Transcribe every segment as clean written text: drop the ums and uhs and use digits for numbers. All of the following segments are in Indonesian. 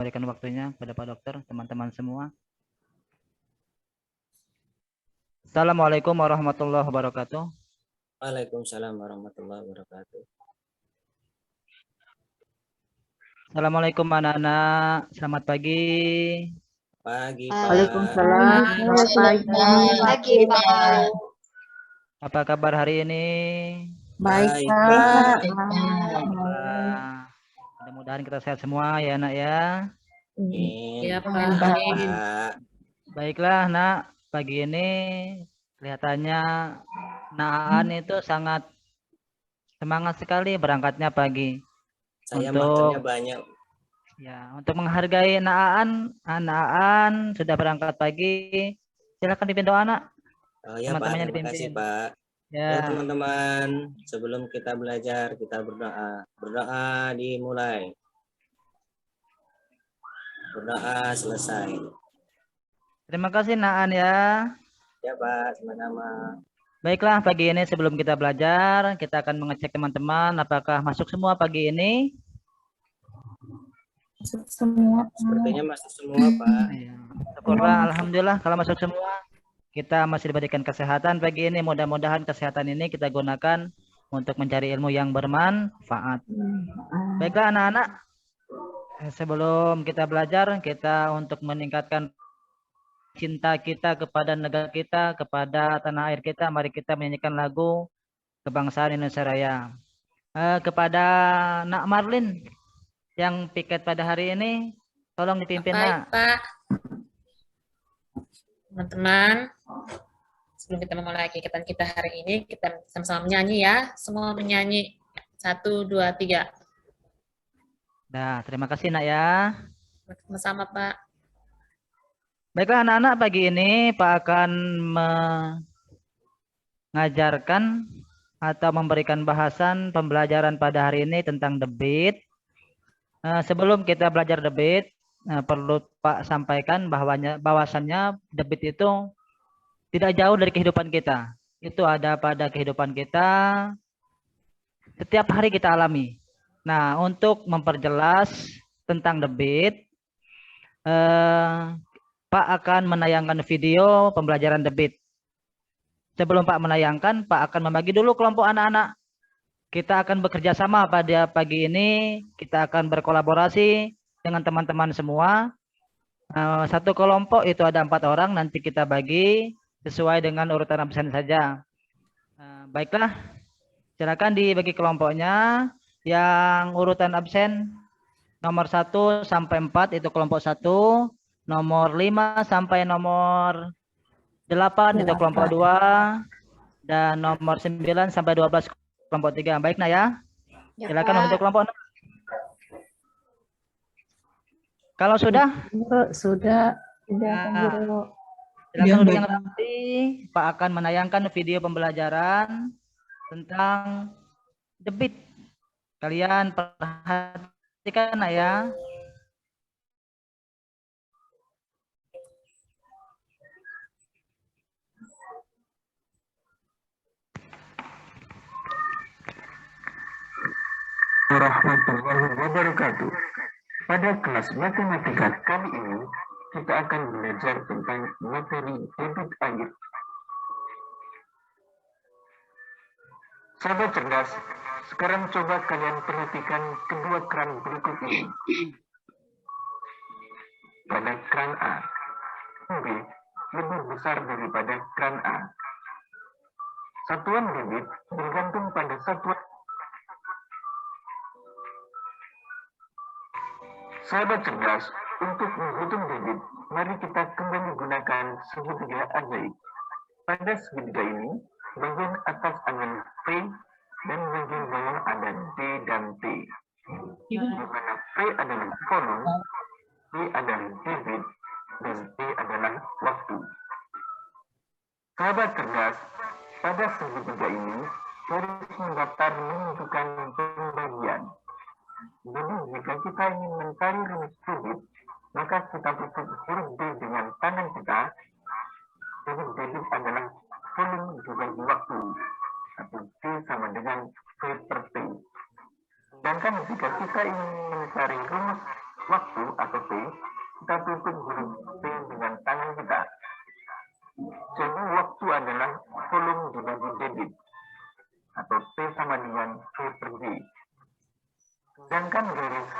berikan waktunya kepada Pak Dokter, teman-teman semua. Assalamualaikum warahmatullahi wabarakatuh. Waalaikumsalam warahmatullahi wabarakatuh. Assalamualaikum anak-anak, selamat pagi. Pagi, Pak. Waalaikumsalam. Selamat pagi, Pak. Apa kabar hari ini? Baik, Baik, Pak. Mudah-mudahan kita sehat semua ya, Nak ya. Iya, Pak. Baiklah, Nak. Pagi ini kelihatannya Naan itu sangat semangat sekali berangkatnya pagi. Saya Untuk makannya banyak. ya, untuk menghargai Naan sudah berangkat pagi. Silakan dipimpin doa, Nak. Oh ya, Pak. Teman-temannya Terima kasih, dipimpin. Pak. Ya, teman-teman, sebelum kita belajar, kita berdoa. Berdoa dimulai. Berdoa selesai. Terima kasih, Naan ya. Ya, Pak. Sama-sama. Baiklah, pagi ini sebelum kita belajar, kita akan mengecek teman-teman apakah masuk semua pagi ini. Masuk semua. Sepertinya masuk semua, Pak. Syukurlah, alhamdulillah kalau masuk semua. Kita masih diberikan kesehatan pagi ini. Mudah-mudahan kesehatan ini kita gunakan untuk mencari ilmu yang bermanfaat. Baiklah anak-anak, sebelum kita belajar, kita untuk meningkatkan cinta kita kepada negara kita, kepada tanah air kita, mari kita menyanyikan lagu kebangsaan Indonesia Raya. Kepada Nak Marlin yang piket pada hari ini, tolong dipimpin. Baik, Nak. Pak. Teman-teman, sebelum kita memulai kegiatan kita hari ini, kita sama-sama menyanyi ya. Semua menyanyi. 1, 2, 3. Nah, terima kasih Nak ya. Sama-sama, Pak. Baiklah anak-anak, pagi ini Pak akan mengajarkan atau memberikan bahasan pembelajaran pada hari ini tentang debit. Sebelum kita belajar debit, perlu Pak sampaikan bahwasannya debit itu tidak jauh dari kehidupan kita. Itu ada pada kehidupan kita, setiap hari kita alami. Nah, untuk memperjelas tentang debit, Pak akan menayangkan video pembelajaran debit. Sebelum Pak menayangkan, Pak akan membagi dulu kelompok anak-anak. Kita akan bekerja sama pada pagi ini. Kita akan berkolaborasi dengan teman-teman semua. Satu kelompok itu ada 4 orang. Nanti kita bagi sesuai dengan urutan absen saja. Baiklah, silakan dibagi kelompoknya. Yang urutan absen nomor 1 sampai 4 itu kelompok 1. Nomor 5 sampai nomor 8 itu kelompok 2. Dan nomor 9 sampai 12 kelompok 3. Baik, Nak ya. Silakan membentuk kelompok. Kalau sudah? Sudah. Silakan duduk yang rapi. Pak akan menayangkan video pembelajaran tentang debit. Kalian perhatikan Nak ya. Warahmatullahi wabarakatuh. Pada kelas matematika kali ini, kita akan belajar tentang materi debit air. Sahabat cerdas, sekarang coba kalian perhatikan kedua keran berikut ini. Pada keran A, B lebih besar daripada keran A. Satuan debit bergantung pada satuan. Sahabat cerdas, untuk menghitung debit, mari kita kembali gunakan segitiga ajaib. Pada segitiga ini, bagian atas ada P dan bagian bawah ada D dan T. Di mana P adalah volume, D adalah debit, dan T adalah waktu. Sahabat cerdas, pada segitiga ini, garis mendaftar menentukan pembagian. Jadi jika kita ingin mencari rumus debit, maka kita tutup huruf D dengan tangan kita. Jadi debit adalah volume dibagi waktu, atau D sama dengan V per T. Sedangkan jika kita ingin mencari rumus waktu atau T P, kita tutup huruf P dengan tangan kita. Jadi waktu adalah volume dibagi debit, atau P sama dengan V per D. Sedangkan garis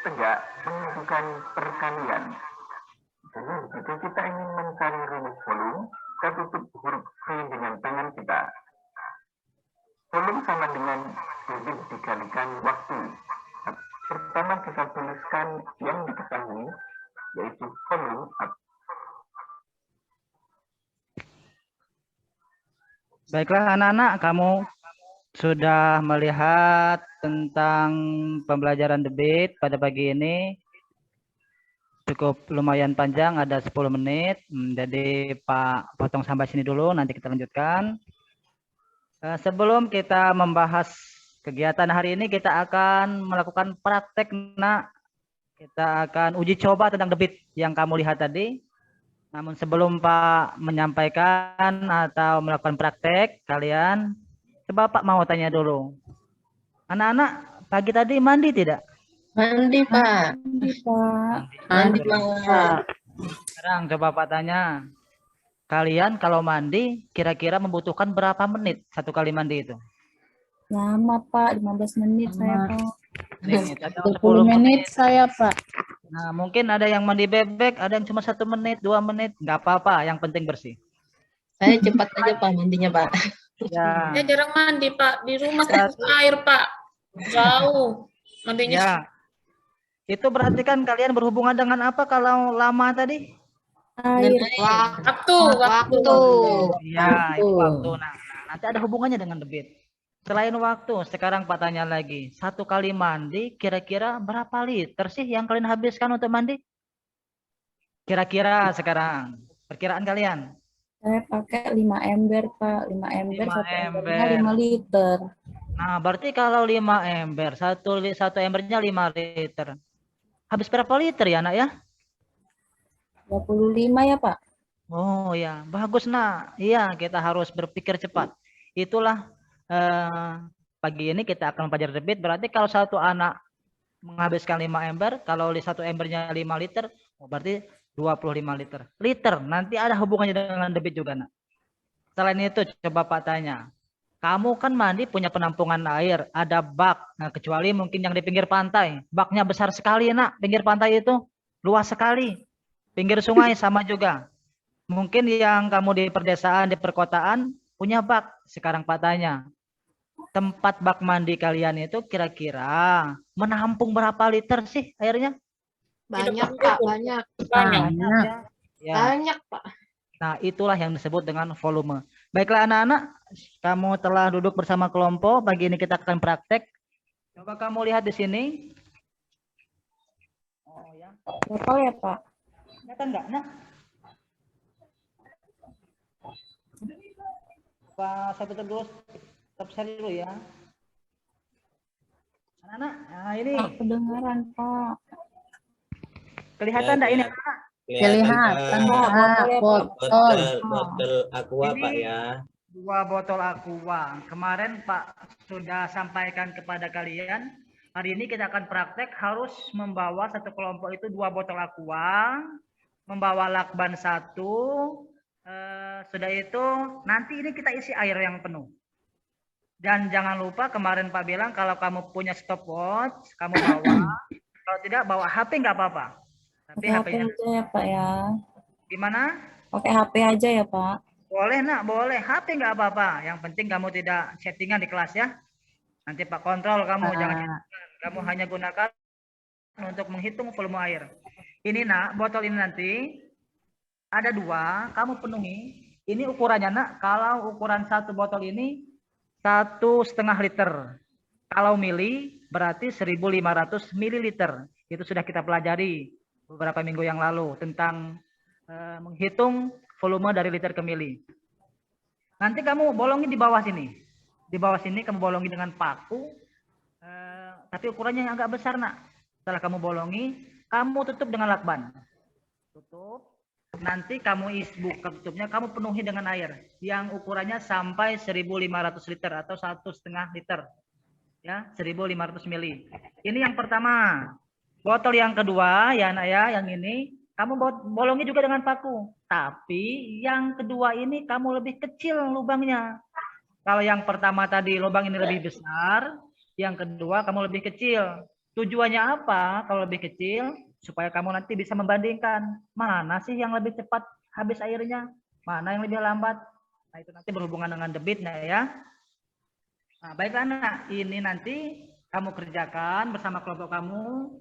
tegak menunjukkan perkalian. Jadi jika kita ingin mencari rumus volume, kita tutup huruf V dengan tangan kita. Volume sama dengan debit dikalikan waktu. Pertama kita tuliskan yang diketahui, yaitu volume. Baiklah anak-anak, kamu sudah melihat tentang pembelajaran debit pada pagi ini. Cukup lumayan panjang, ada 10 menit. Jadi Pak potong sampai sini dulu, nanti kita lanjutkan. Sebelum kita membahas kegiatan hari ini, kita akan melakukan praktek, nak. Kita akan uji coba tentang debit yang kamu lihat tadi. Namun sebelum Pak menyampaikan atau melakukan praktek, kalian, coba Pak mau tanya dulu. Anak-anak, pagi tadi mandi tidak? Mandi, Pak. Mandi, Pak. Mandi, Pak. Sekarang coba Pak tanya. Kalian kalau mandi, kira-kira membutuhkan berapa menit satu kali mandi itu? Lama, Pak. 15 menit saya, Pak. 10 20 menit saya, Pak. Nah, mungkin ada yang mandi bebek, ada yang cuma 1 menit, 2 menit. Nggak apa-apa, yang penting bersih. Saya cepat aja, Pak, mandinya, Pak. Ya, Saya jarang mandi, Pak. Di rumah saya air, Pak. Jauh. Mandinya ya. Itu berarti kan kalian berhubungan dengan apa kalau lama tadi? Air. waktu. Ya, itu waktu. Nah, nanti ada hubungannya dengan debit. Selain waktu, sekarang Pak tanya lagi. 1 kali mandi, kira-kira berapa liter sih yang kalian habiskan untuk mandi? Kira-kira sekarang, perkiraan kalian. Saya pakai 5 ember, Pak. 5 ember, 5 1 embernya ember. 5 liter. Nah, berarti kalau 5 ember, satu embernya 5 liter. Habis berapa liter ya, nak ya? 25 ya, Pak? Oh ya, bagus nak. Iya, kita harus berpikir cepat. Itulah pagi ini kita akan belajar debit. Berarti kalau satu anak menghabiskan 5 ember, kalau 1 embernya 5 liter, berarti 25 liter. Liter, nanti ada hubungannya dengan debit juga, nak. Selain itu, coba Pak tanya. Kamu kan mandi punya penampungan air, ada bak. Nah, kecuali mungkin yang di pinggir pantai. Baknya besar sekali, nak. Pinggir pantai itu luas sekali. Pinggir sungai sama juga. Mungkin yang kamu di perdesaan, di perkotaan, punya bak. Sekarang Pak tanya. Tempat bak mandi kalian itu kira-kira menampung berapa liter sih airnya? Banyak, Pak, banyak. banyak. Ya. Banyak, Pak. Nah, itulah yang disebut dengan volume. Baiklah anak-anak, kamu telah duduk bersama kelompok. Pagi ini kita akan praktek. Coba kamu lihat di sini. Oh ya. Berapa ya, Pak? Kelihatan enggak, Nak? Pak, saya tutup dulu. Stop share dulu ya. Anak-anak, nah ini. Kedengaran, Pak. Kelihatan enggak ini? Kelihatan, Pak. Botol. Botol aqua, Pak ya. 2 botol aqua. Kemarin Pak sudah sampaikan kepada kalian. Hari ini kita akan praktek harus membawa satu kelompok itu 2 botol aqua. Membawa lakban 1. Sudah itu nanti ini kita isi air yang penuh. Dan jangan lupa kemarin Pak bilang kalau kamu punya stopwatch, kamu bawa. Kalau tidak bawa HP nggak apa-apa. Tapi Pakai HP HP-nya aja ya, Pak ya. gimana? Pakai HP aja ya, Pak. Boleh nak, boleh. HP nggak apa-apa. Yang penting kamu tidak settingan di kelas ya. Nanti Pak kontrol kamu, jangan kamu hanya gunakan untuk menghitung volume air. Ini nak, botol ini nanti ada 2, kamu penuhi. Ini ukurannya nak, kalau ukuran 1 botol ini 1,5 liter. Kalau mili berarti 1.500 mililiter. Itu sudah kita pelajari beberapa minggu yang lalu tentang menghitung volume dari liter ke mili. Nanti kamu bolongin di bawah sini. Di bawah sini kamu bolongi dengan paku. Tapi ukurannya yang agak besar nak. Setelah kamu bolongi, kamu tutup dengan lakban. Tutup. Nanti kamu buka tutupnya, kamu penuhi dengan air. Yang ukurannya sampai 1.500 liter atau 1,5 liter. Ya, 1.500 mili. Ini yang pertama. Botol yang kedua ya nak ya, yang ini kamu bolongi juga dengan paku. Tapi yang kedua ini kamu lebih kecil lubangnya. Kalau yang pertama tadi lubang ini lebih besar, yang kedua kamu lebih kecil. Tujuannya apa kalau lebih kecil? Supaya kamu nanti bisa membandingkan mana sih yang lebih cepat habis airnya, mana yang lebih lambat. Nah itu nanti berhubungan dengan debitnya ya. Nah baiklah anak, ini nanti kamu kerjakan bersama kelompok kamu.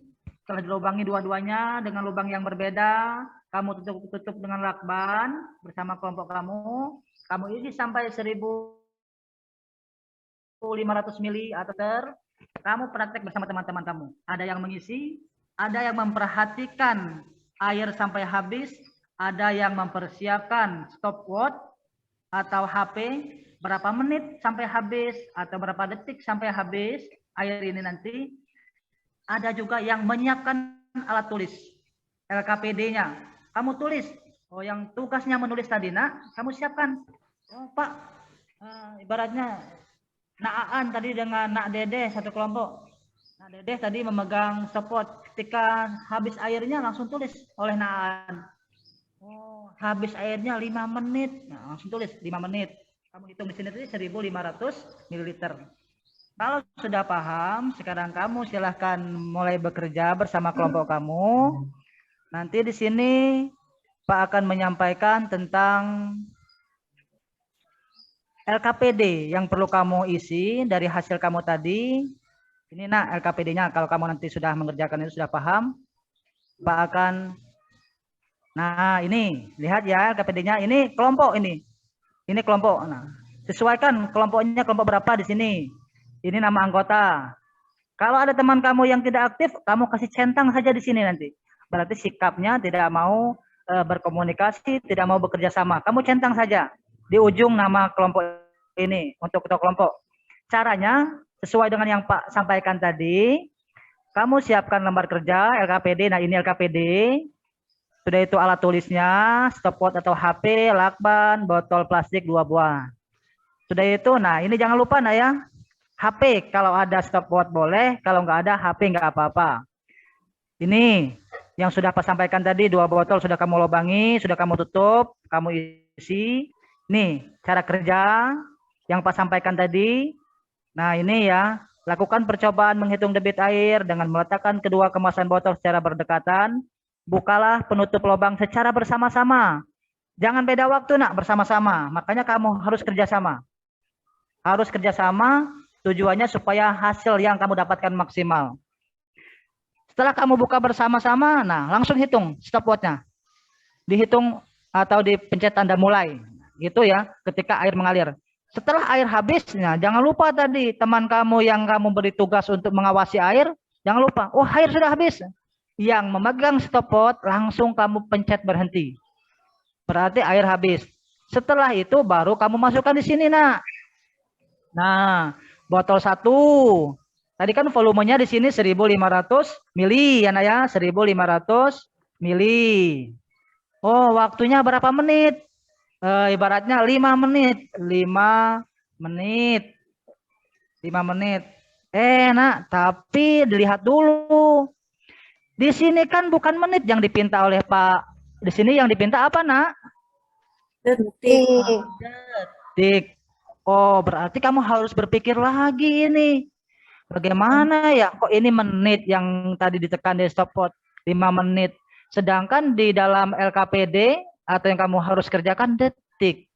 Setelah dilubangi dua-duanya dengan lubang yang berbeda, kamu tutup dengan lakban bersama kelompok kamu. Kamu isi sampai 1.500 mili atau kamu praktek bersama teman-teman kamu. Ada yang mengisi, ada yang memperhatikan air sampai habis, ada yang mempersiapkan stopwatch atau HP berapa menit sampai habis atau berapa detik sampai habis air ini nanti. Ada juga yang menyiapkan alat tulis LKPD-nya. Kamu tulis. Oh, yang tugasnya menulis tadi nak, kamu siapkan. Oh, Pak, ibaratnya Nak Aan tadi dengan Nak Dede satu kelompok. Nak Dede tadi memegang stopwatch. Ketika habis airnya langsung tulis oleh Nak Aan. Oh, habis airnya 5 menit. Nah, langsung tulis 5 menit. Kamu hitung di sini tadi 1.500 ml. Kalau sudah paham, sekarang kamu silahkan mulai bekerja bersama kelompok kamu. Nanti di sini Pak akan menyampaikan tentang LKPD yang perlu kamu isi dari hasil kamu tadi. Ini nak LKPD-nya, kalau kamu nanti sudah mengerjakan itu sudah paham, Pak akan. Nah ini, lihat ya LKPD-nya, ini kelompok ini. Ini kelompok. Nah, sesuaikan kelompoknya kelompok berapa di sini. Ini nama anggota. Kalau ada teman kamu yang tidak aktif, kamu kasih centang saja di sini nanti. Berarti sikapnya tidak mau berkomunikasi, tidak mau bekerja sama. Kamu centang saja di ujung nama kelompok ini untuk ketua kelompok. Caranya sesuai dengan yang Pak sampaikan tadi. Kamu siapkan lembar kerja LKPD. Nah ini LKPD. Sudah itu alat tulisnya, stopwatch atau HP, lakban, botol plastik 2 buah. Sudah itu, nah ini jangan lupa nah ya. HP kalau ada stopwatch boleh, kalau nggak ada HP nggak apa-apa. Ini yang sudah Pak sampaikan tadi, 2 botol sudah kamu lubangi, sudah kamu tutup, kamu isi. Nih cara kerja yang Pak sampaikan tadi. Nah ini ya, lakukan percobaan menghitung debit air dengan meletakkan kedua kemasan botol secara berdekatan. Bukalah penutup lubang secara bersama-sama. Jangan beda waktu nak, bersama-sama. Makanya kamu harus kerjasama. Harus kerjasama. Tujuannya supaya hasil yang kamu dapatkan maksimal. Setelah kamu buka bersama-sama, nah langsung hitung stopwatch-nya. Dihitung atau dipencet tanda mulai. Gitu ya, ketika air mengalir. Setelah air habis, nah, jangan lupa tadi teman kamu yang kamu beri tugas untuk mengawasi air, jangan lupa, oh air sudah habis. Yang memegang stopwatch langsung kamu pencet berhenti. Berarti air habis. Setelah itu baru kamu masukkan di sini nak. Nah, botol 1. Tadi kan volumenya di sini 1.500 mili ya nak ya, 1.500 mili. Oh, waktunya berapa menit? Ibaratnya 5 menit. 5 menit. 5 menit. Nak, tapi dilihat dulu. Di sini kan bukan menit yang dipinta oleh Pak. Di sini yang dipinta apa nak? Detik. Detik. Oh, berarti kamu harus berpikir lagi ini. Bagaimana ya? Kok ini menit yang tadi ditekan di stopwatch 5 menit. Sedangkan di dalam LKPD atau yang kamu harus kerjakan detik.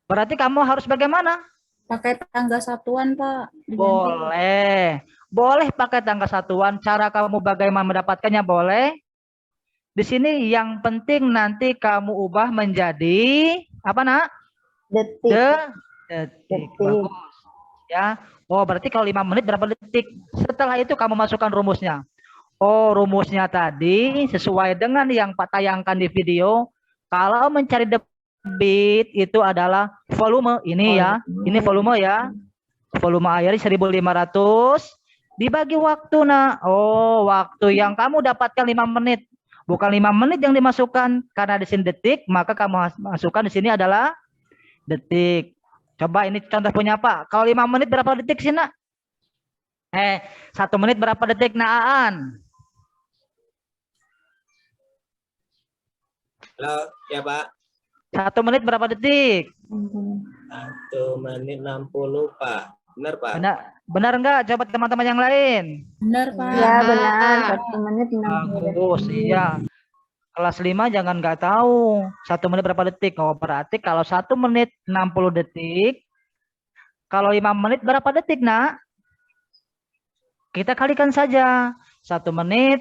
Berarti kamu harus bagaimana? Pakai tangga satuan, Pak. Diganti. Boleh. Boleh pakai tangga satuan. Cara kamu bagaimana mendapatkannya boleh. Di sini yang penting nanti kamu ubah menjadi apa nak? Detik. Detik. Bagus. Ya. Oh, berarti kalau 5 menit berapa detik? Setelah itu kamu masukkan rumusnya. Oh, rumusnya tadi sesuai dengan yang Pak tayangkan di video. Kalau mencari debit itu adalah volume ini ya. Ini volume ya. Volume air 1.500 dibagi waktu nak. Oh, waktu yang kamu dapatkan 5 menit. Bukan 5 menit yang dimasukkan karena di sini detik, maka kamu masukkan di sini adalah detik. Coba ini contoh punya Pak. Kalau 5 menit berapa detik sih nak? 1 menit berapa detik nak Aan? Halo, ya Pak. 1 menit berapa detik? 1 menit 60 Pak. Benar Pak? Benar enggak? Coba teman-teman yang lain. Benar, Pak. Ya benar, 1 menit 60 Bagus, detik. iya. Kelas 5 jangan nggak tahu 1 menit berapa detik. Oh, berarti kalau 1 menit 60 detik, kalau 5 menit berapa detik, Nak? Kita kalikan saja. 1 menit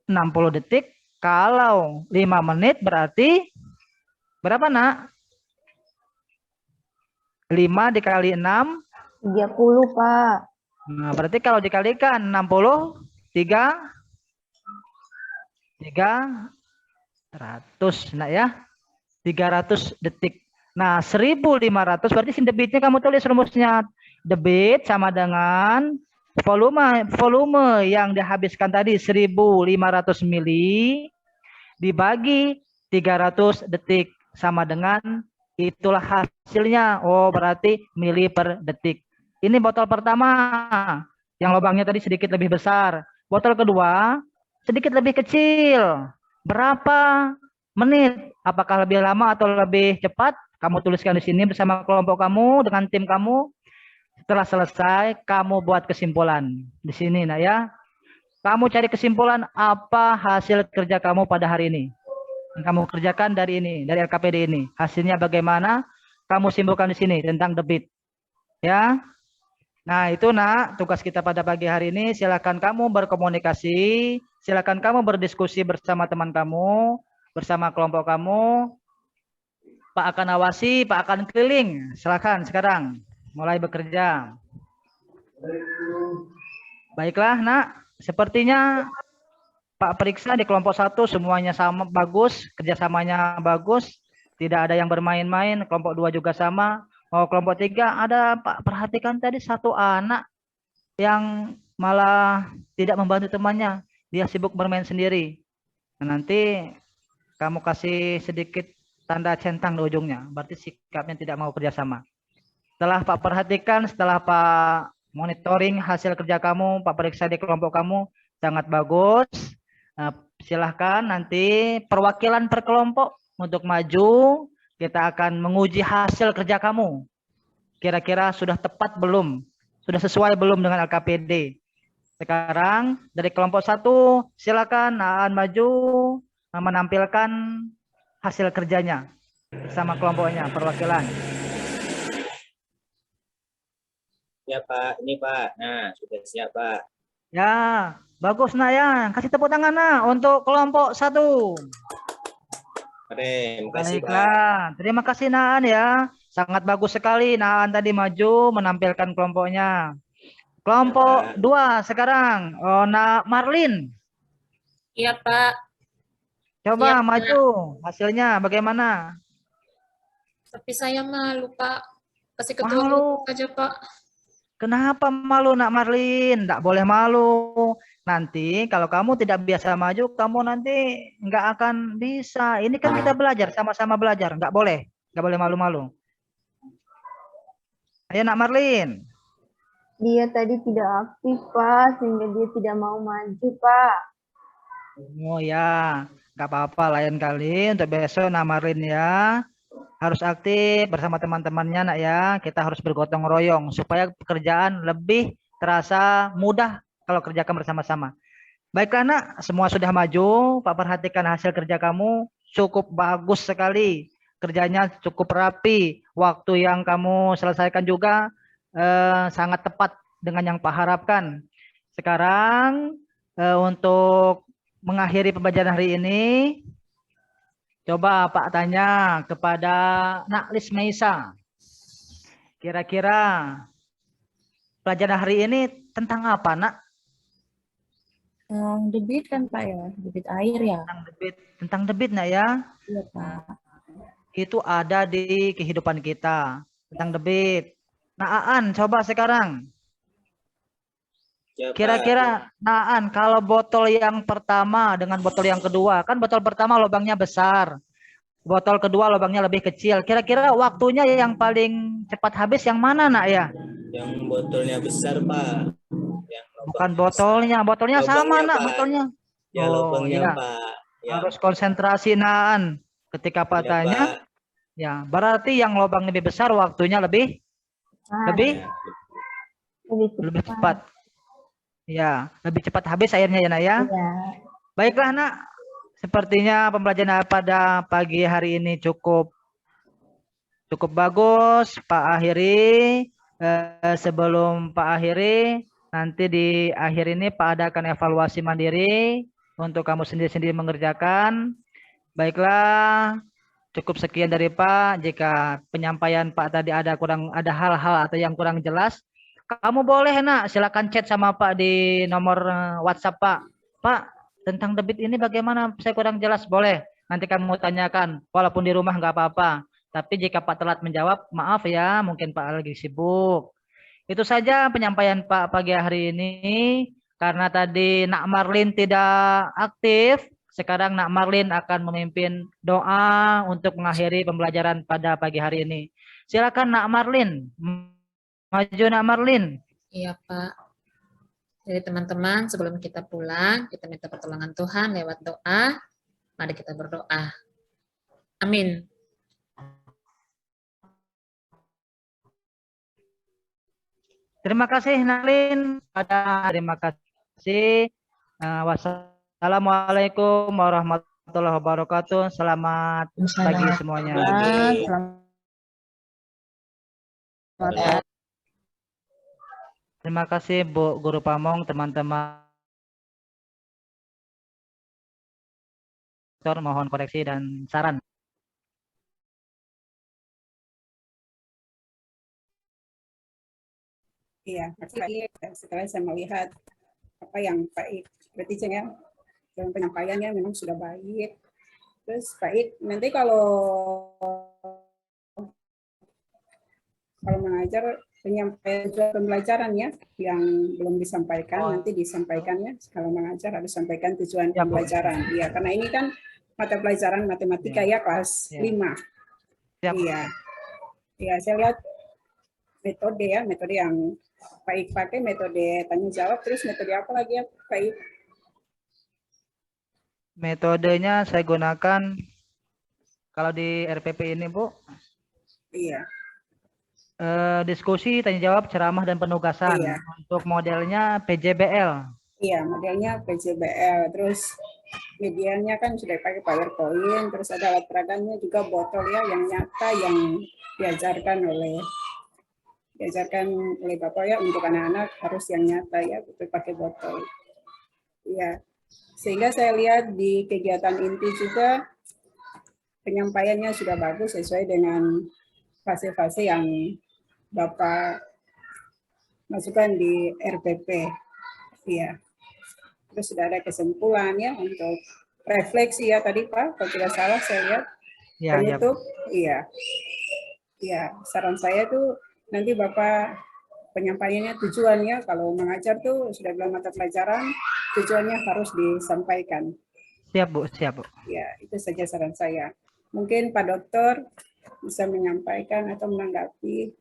60 detik. Kalau 5 menit berarti berapa, Nak? 5 dikali 6. 30, Pak. Nah, berarti kalau dikalikan 60, 300, nak ya. 300 detik. Nah, 1500 berarti sin debitnya kamu tulis rumusnya. Debit sama dengan volume yang dihabiskan tadi 1500 mili dibagi 300 detik sama dengan itulah hasilnya. Oh, berarti mili per detik. Ini botol pertama yang lubangnya tadi sedikit lebih besar. Botol kedua sedikit lebih kecil. Berapa menit? Apakah lebih lama atau lebih cepat? Kamu tuliskan di sini bersama kelompok kamu dengan tim kamu. Setelah selesai, kamu buat kesimpulan di sini, nak ya. Kamu cari kesimpulan apa hasil kerja kamu pada hari ini. Yang kamu kerjakan dari ini, dari LKPD ini. Hasilnya bagaimana? Kamu simpulkan di sini tentang debit. Ya. Nah, itu nak tugas kita pada pagi hari ini. Silakan kamu berkomunikasi, silakan kamu berdiskusi bersama teman kamu, bersama kelompok kamu. Pak akan awasi, Pak akan keliling. Silakan sekarang mulai bekerja. Baiklah, nak. Sepertinya Pak periksa di kelompok 1 semuanya sama bagus, kerjasamanya bagus, tidak ada yang bermain-main. Kelompok 2 juga sama. Oh, kelompok 3 ada Pak perhatikan tadi satu anak yang malah tidak membantu temannya. Dia sibuk bermain sendiri. Nah, nanti kamu kasih sedikit tanda centang di ujungnya. Berarti sikapnya tidak mau kerjasama. Setelah Pak perhatikan, setelah Pak monitoring hasil kerja kamu, Pak periksa di kelompok kamu, sangat bagus. Nah, silahkan nanti perwakilan per kelompok untuk maju. Kita akan menguji hasil kerja kamu. Kira-kira sudah tepat belum? Sudah sesuai belum dengan LKPD? Sekarang dari kelompok 1, silakan Aan maju menampilkan hasil kerjanya bersama kelompoknya, perwakilan. Ya Pak, ini Pak. Nah, sudah siap Pak. Ya, bagus nak ya. Kasih tepuk tangan nak untuk kelompok 1. Terima kasih Pak. Baiklah, terima kasih Naan ya. Sangat bagus sekali Naan tadi maju menampilkan kelompoknya. Kelompok 2 sekarang. Oh, Nak Marlin. Iya, Pak. Coba Iya, Pak. maju. Hasilnya bagaimana? Tapi saya malu, Pak. Kasih ketua Malu. grup aja, Pak. Kenapa malu Nak Marlin? Tidak boleh malu. Nanti kalau kamu tidak biasa maju, kamu nanti nggak akan bisa. Ini kan kita belajar, sama-sama belajar. Nggak boleh malu-malu. Ayo Nak Marlin. Dia tadi tidak aktif, Pak, sehingga dia tidak mau maju, Pak. Oh ya, nggak apa-apa lain kali untuk besok Nak Marlin ya. Harus aktif bersama teman-temannya nak ya. Kita harus bergotong royong supaya pekerjaan lebih terasa mudah kalau kerjakan bersama-sama. Baiklah nak, semua sudah maju. Pak perhatikan hasil kerja kamu cukup bagus sekali. Kerjanya cukup rapi. Waktu yang kamu selesaikan juga sangat tepat dengan yang Pak harapkan. Sekarang untuk mengakhiri pembelajaran hari ini, coba Pak tanya kepada Nak Lismeisa. Kira-kira pelajaran hari ini tentang apa, Nak? Debit kan Pak ya, debit air ya. Tentang debit, Nak ya. Iya Pak. Itu ada di kehidupan kita, tentang debit. Nah, Aan, coba sekarang. Ya, Pak. Kira-kira, Aan, kalau botol yang pertama dengan botol yang kedua, kan botol pertama lubangnya besar. Botol kedua lubangnya lebih kecil. Kira-kira waktunya yang paling cepat habis yang mana, Nak ya? Yang botolnya besar Pak. Yang Bukan botolnya, botolnya sama, Lubangnya, Nak, Pak. botolnya. Ya Oh, lubangnya iya. Pak. Ya, Harus konsentrasi Naan. Ketika Pak ya, tanya, Pak. ya berarti yang lubang lebih besar waktunya lebih lebih Ya, lebih cepat. Ya, lebih cepat habis airnya ya Nak ya. Iya. Baiklah Nak, sepertinya pembelajaran pada pagi hari ini cukup bagus. Pak akhiri. Sebelum Pak akhiri, nanti di akhir ini Pak adakan evaluasi mandiri untuk kamu sendiri-sendiri mengerjakan. Baiklah, cukup sekian dari Pak. Jika penyampaian Pak tadi ada hal-hal atau yang kurang jelas, kamu boleh Nak, silakan chat sama Pak di nomor WhatsApp Pak. Pak, tentang debit ini bagaimana? Saya kurang jelas, boleh. Nanti kamu tanyakan, walaupun di rumah nggak apa-apa. Tapi jika Pak telat menjawab, maaf ya, mungkin Pak lagi sibuk. Itu saja penyampaian Pak pagi hari ini. Karena tadi Nak Marlin tidak aktif, sekarang Nak Marlin akan memimpin doa untuk mengakhiri pembelajaran pada pagi hari ini. Silakan Nak Marlin. Maju Nak Marlin. Iya, Pak. Jadi teman-teman, sebelum kita pulang, kita minta pertolongan Tuhan lewat doa. Mari kita berdoa. Amin. Terima kasih Nalin. Terima kasih. Wassalamualaikum warahmatullahi wabarakatuh. Selamat pagi semuanya. Pagi. Selamat Terima kasih Bu Guru Pamong, teman-teman. Mohon koreksi dan saran. Iya, tadi setelah saya melihat apa yang baik, berarti ya, yang penyampaiannya memang sudah baik. Terus baik, nanti kalau mengajar penyampaian pembelajaran ya, yang belum disampaikan, nanti disampaikannya. Kalau mengajar harus sampaikan tujuan Ya, Bu. pembelajaran. Iya, karena ini kan mata pelajaran matematika ya, kelas Ya. 5. Siap. Iya. Iya, saya lihat metode ya, metode yang baik pakai metode tanya jawab, terus metode apa lagi ya baik? Metodenya saya gunakan kalau di RPP ini Bu, Iya. diskusi, tanya jawab, ceramah dan penugasan. Iya. Untuk modelnya PJBL. Iya, modelnya PJBL. Terus medianya kan sudah pakai PowerPoint, terus ada alat peraganya juga botol ya yang nyata yang diajarkan oleh Bapak ya, untuk anak-anak harus yang nyata ya, betul pakai botol. Iya. Sehingga saya lihat di kegiatan inti juga penyampaiannya sudah bagus sesuai dengan fase-fase yang Bapak masukkan di RPP. Iya. Terus sudah ada kesimpulan ya untuk refleksi ya tadi Pak, kalau tidak salah saya lihat. Ya, ya. Penutup, iya. Iya, saran saya tuh nanti Bapak penyampaiannya tujuannya kalau mengajar tuh sudah bilang mata pelajaran tujuannya harus disampaikan. Siap Bu, siap Bu. Ya, itu saja saran saya. Mungkin Pak Dokter bisa menyampaikan atau menanggapi.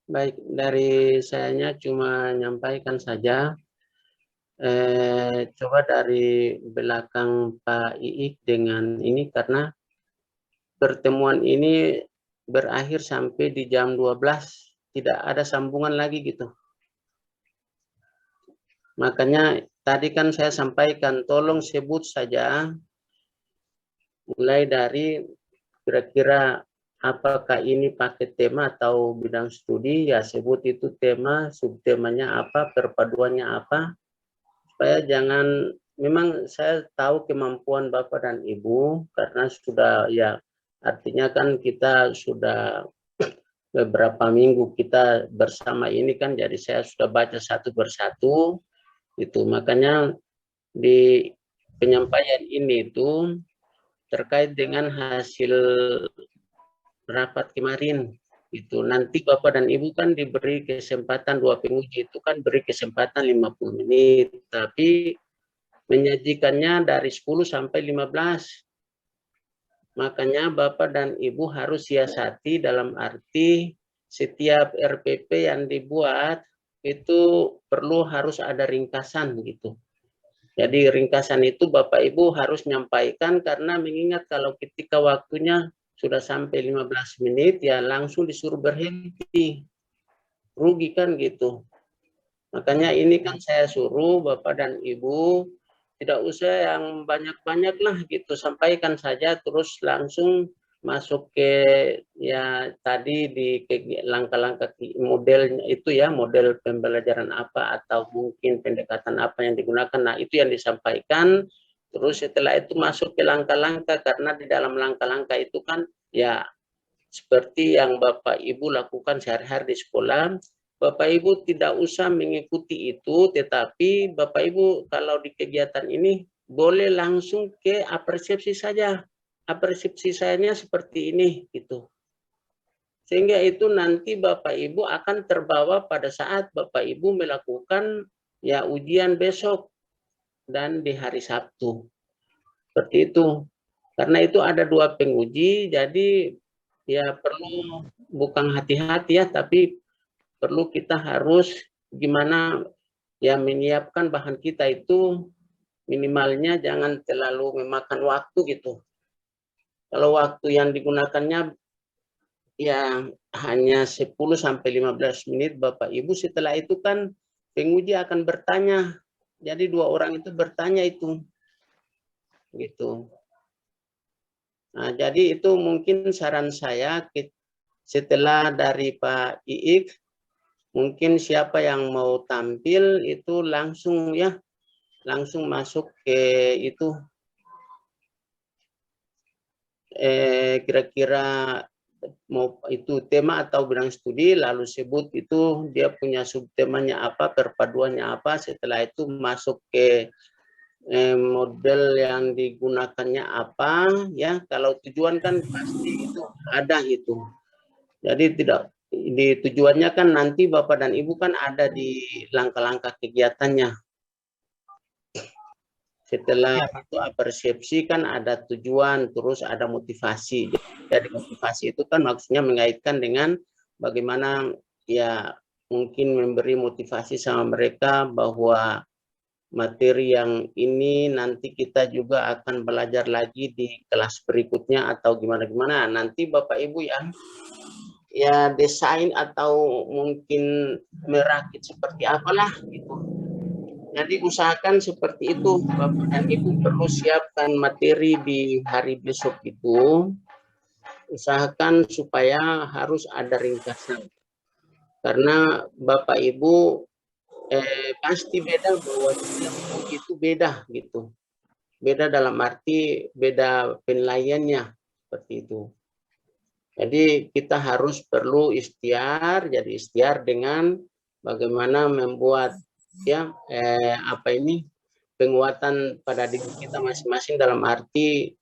Baik, dari sayanya cuma menyampaikan saja. Coba dari belakang Pak Iik dengan ini karena pertemuan ini berakhir sampai di jam 12, tidak ada sambungan lagi gitu. Makanya tadi kan saya sampaikan, tolong sebut saja mulai dari kira-kira apakah ini pakai tema atau bidang studi, ya sebut itu tema, subtemanya apa, perpaduannya apa, supaya jangan, memang saya tahu kemampuan Bapak dan Ibu, karena sudah ya, artinya kan kita sudah beberapa minggu kita bersama ini kan, jadi saya sudah baca satu persatu, itu makanya di penyampaian ini itu terkait dengan hasil rapat kemarin itu nanti Bapak dan Ibu kan diberi kesempatan 2 penguji itu kan beri kesempatan 50 menit tapi menyajikannya dari 10 sampai 15. Makanya Bapak dan Ibu harus siasati dalam arti setiap RPP yang dibuat itu harus ada ringkasan gitu. Jadi ringkasan itu Bapak Ibu harus menyampaikan, karena mengingat kalau ketika waktunya sudah sampai 15 menit ya langsung disuruh berhenti. Rugi kan gitu. Makanya ini kan saya suruh Bapak dan Ibu tidak usah yang banyak-banyak lah gitu, sampaikan saja terus langsung masuk ke ya tadi di langkah-langkah modelnya itu ya, model pembelajaran apa atau mungkin pendekatan apa yang digunakan. Nah, itu yang disampaikan. Terus setelah itu masuk ke langkah-langkah, karena di dalam langkah-langkah itu kan ya seperti yang Bapak Ibu lakukan sehari-hari di sekolah. Bapak Ibu tidak usah mengikuti itu, tetapi Bapak Ibu kalau di kegiatan ini boleh langsung ke apresiasi saja. Apresiasi saya seperti ini gitu. Sehingga itu nanti Bapak Ibu akan terbawa pada saat Bapak Ibu melakukan ya ujian besok dan di hari Sabtu. Seperti itu. Karena itu ada 2 penguji, jadi ya perlu bukan hati-hati ya, tapi perlu kita harus gimana ya menyiapkan bahan kita itu minimalnya jangan terlalu memakan waktu gitu. Kalau waktu yang digunakannya ya hanya 10 sampai 15 menit Bapak Ibu, setelah itu kan penguji akan bertanya. Jadi 2 orang itu bertanya itu. Gitu. Nah, jadi itu mungkin saran saya setelah dari Pak Iik, mungkin siapa yang mau tampil itu langsung ya, langsung masuk ke itu kira-kira mau itu tema atau bidang studi, lalu sebut itu dia punya subtemanya apa, perpaduannya apa, setelah itu masuk ke model yang digunakannya apa ya. Kalau tujuan kan pasti itu ada itu. Jadi tidak di tujuannya kan nanti Bapak dan Ibu kan ada di langkah-langkah kegiatannya. Setelah itu persepsi kan ada tujuan, terus ada motivasi. Jadi motivasi itu kan maksudnya mengaitkan dengan bagaimana ya mungkin memberi motivasi sama mereka bahwa materi yang ini nanti kita juga akan belajar lagi di kelas berikutnya atau gimana-gimana. Nanti Bapak Ibu ya desain atau mungkin merakit seperti apalah gitu. Jadi usahakan seperti itu. Bapak dan Ibu perlu siapkan materi di hari besok itu. Usahakan supaya harus ada ringkasan. Karena Bapak Ibu pasti beda bahwa itu beda gitu. Beda dalam arti beda penilaiannya seperti itu. Jadi kita harus perlu ikhtiar, jadi ikhtiar dengan bagaimana membuat ya penguatan pada diri kita masing-masing dalam arti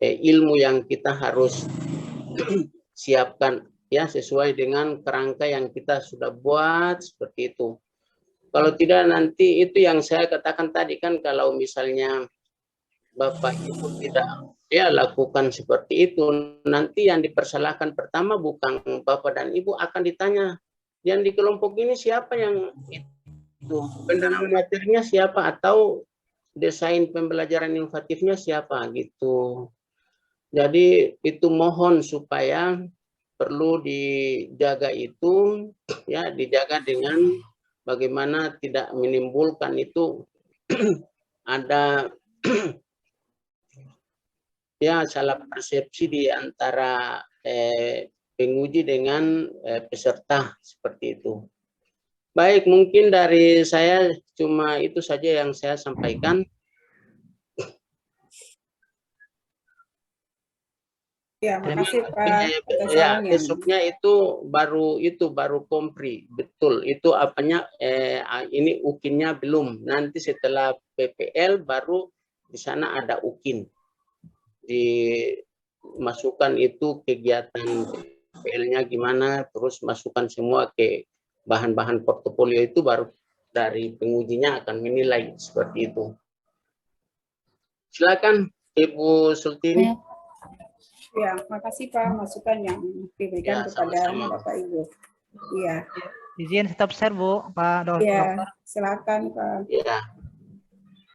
ilmu yang kita harus siapkan ya sesuai dengan kerangka yang kita sudah buat seperti itu. Kalau tidak nanti itu yang saya katakan tadi kan, kalau misalnya Bapak Ibu tidak ya lakukan seperti itu, nanti yang dipersalahkan pertama bukan Bapak dan Ibu, akan ditanya yang di kelompok ini siapa yang itu pendanaan materinya siapa atau desain pembelajaran inovatifnya siapa gitu. Jadi itu mohon supaya perlu dijaga itu ya, dijaga dengan bagaimana tidak menimbulkan itu ada ya salah persepsi di antara penguji dengan peserta seperti itu. Baik, mungkin dari saya cuma itu saja yang saya sampaikan. Ya, makasih Pak. Ya, besoknya itu baru kompri, betul. Itu apanya ini ukinnya belum. Nanti setelah PPL baru di sana ada ukin. Dimasukkan itu kegiatan PPL-nya gimana, terus masukkan semua ke bahan-bahan portofolio, itu baru dari pengujinya akan menilai seperti itu. Silakan Ibu Sultini. Ya, makasih Pak masukan yang diberikan kepada Bapak Ibu. Iya, Izin stop share Bu, Pak iya, Dokter. silakan Pak. Ya,